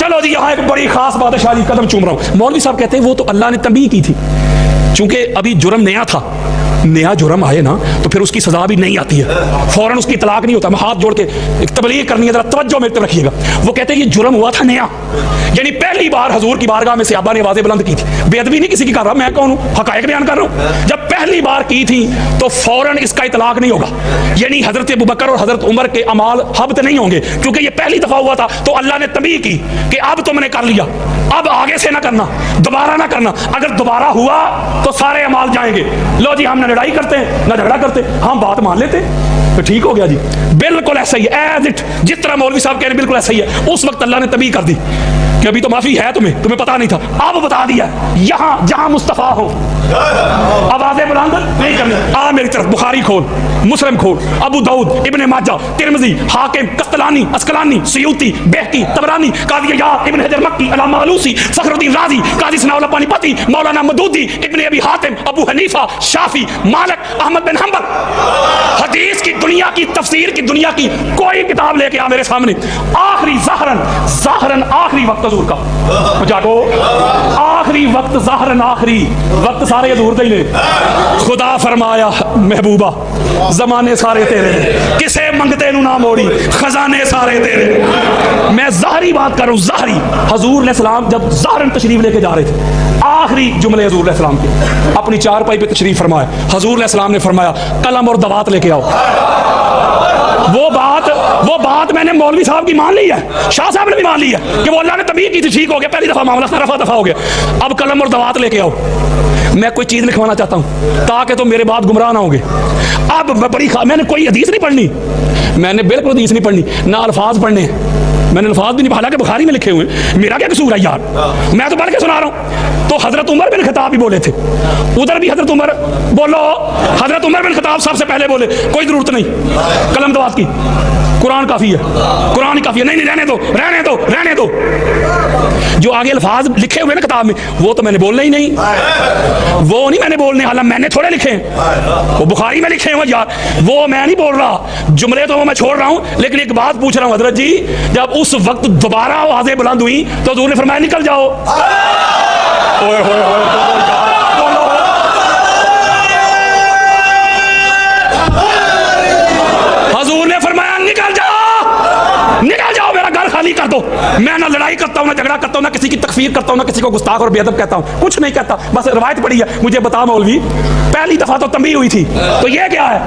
चलो जी यहाँ एक बड़ी खास बात है, शादी कदम चूम रहा हूँ। मौलवी साहब कहते हैं वो तो अल्लाह ने तंबीह की थी, चूंकि अभी जुर्म नया था, नया जुर्म आए ना तो फिर उसकी सजा भी नहीं आती है, फौरन उसकी तलाक नहीं होता। मैं हाथ जोड़ के एक तबलीग करनी है, जरा तवज्जो मेरी तरफ रखिएगा। वो कहते हैं ये जुर्म हुआ था नया, यानी पहली बार हजूर की बारगाह में सहाबा ने आवाज़ें बुलंद की थी। बेअदबी नहीं किसी की कर रहा, मैं कौन हूँ, हकायक बयान कर रहा हूँ। जब पहली बार की थी तो फौरन इसका इतलाक नहीं होगा, यानी हजरत अबू बकर और हजरत उमर के अमाल हब्त नहीं होंगे, क्योंकि ये पहली दफा हुआ था। तो अल्लाह ने तंबीह की कि अब तुमने कर लिया, अब आगे से ना करना, दोबारा ना करना। अगर दोबारा हुआ तो सारे अमाल जाएंगे। लो जी, हम ना लड़ाई करते हैं ना झगड़ा करते, हम बात मान लेते तो ठीक हो गया जी। बिल्कुल ऐसा ही है, एज इट, जिस तरह मौलवी साहब कह रहे हैं बिल्कुल ऐसा ही है। उस वक्त अल्लाह ने तंबीह कर दी कि अभी तो माफी है, तुम्हें पता नहीं था, अब बता दिया। यहां जहां मुस्तफा हो आवाजें बुलंद नहीं करनी। आ मेरी तरफ बुखारी खोल, मुस्लिम खोल, अबू दाऊद, इब्ने माजा, तिरमिजी, हाकिम, कस्तलानी, अस्कलानी, सयूती, बेहकी, तबरानी, काजी इयाद, इब्न हजर मक्की, अल्लामा आलूसी, फखरुद्दीन राजी, काजी सनाउल्लाह पानीपती, मौलाना मदूदी, इब्ने अबी हातिम, अबू हनीफा, शाफी, मालिक, अहमद बिन हंबल। हदीस की दुनिया की, तफसीर की दुनिया की कोई किताब लेके आ मेरे सामने, आखिरी ज़ाहरन आखिरी वक्त हजूर का जागो, आखिरी वक्त ज़ाहरन आखिरी वक्त सारे हजूर दे ने। खुदा फरमाया महबूबा जमाने सारे तेरे, किसे मंगते नु ना मोड़ी, खजाने सारे तेरे। मैं ज़ाहरी बात कर रहा हूँ, ज़ाहरी। हजूर ने सलाम जब ज़ाहरन तशरीफ लेके जा रहे थे, आखिरी जुमले हजूर ने सलाम के अपनी चारपाई पे तशरीफ फरमाया, हजूर ने सलाम ने फरमाया कलम और दवात लेके आओ। वो बात मैंने मौलवी साहब की मान ली है, शाह साहब ने भी मान ली है कि वो अल्लाह ने तंबीह की थी, ठीक हो गया, पहली दफा मामला रफा दफा हो गया। अब कलम और दवात लेके आओ, मैं कोई चीज लिखवाना चाहता हूं ताकि तो मेरे बाद गुमराह ना होंगे। अब मैंने कोई हदीस नहीं पढ़नी, मैंने बिल्कुल हदीस नहीं पढ़नी, ना अल्फाज पढ़ने, मैंने अल्फाज भी नहीं, हालांकि बुखारी में लिखे हुए, मेरा क्या कसूर है यार, मैं तो पढ़ के सुना रहा हूं। तो हजरत उमर बिन खताब भी बोले थे, उधर भी हजरत उमर बोलो, हजरत उमर बिन खताब सबसे पहले बोले कोई जरूरत नहीं कलम दवात की, कुरान काफी है, कुरान ही काफी है। नहीं रहने दो, रहने दो, रहने दो। जो आगे अल्फाज लिखे हुए ना किताब में, वो तो मैंने बोलना ही नहीं, वो नहीं मैंने बोलने, हालांकि मैंने थोड़े लिखे, वो बुखारी में लिखे हुए यार, वो मैं नहीं बोल रहा, जुमले तो वो मैं छोड़ रहा हूं। लेकिन एक बात पूछ रहा हूं हजरत जी, जब उस वक्त दोबारा आवाजें बुलंद हुई तो हजूर ने फरमाया निकल जाओ। ओए होए होए, हजूर ने फरमाया निकल जाओ, निकल जाओ, मेरा घर खाली कर दो। मैं ना लड़ाई करता हूं, ना झगड़ा करता हूं, ना किसी की तकफीर करता हूं, ना किसी को गुस्ताख और बेअदब कहता हूं, कुछ नहीं कहता, बस रवायत पड़ी है। मुझे बता मौलवी, पहली दफा तो तंबीह हुई थी, तो ये क्या है?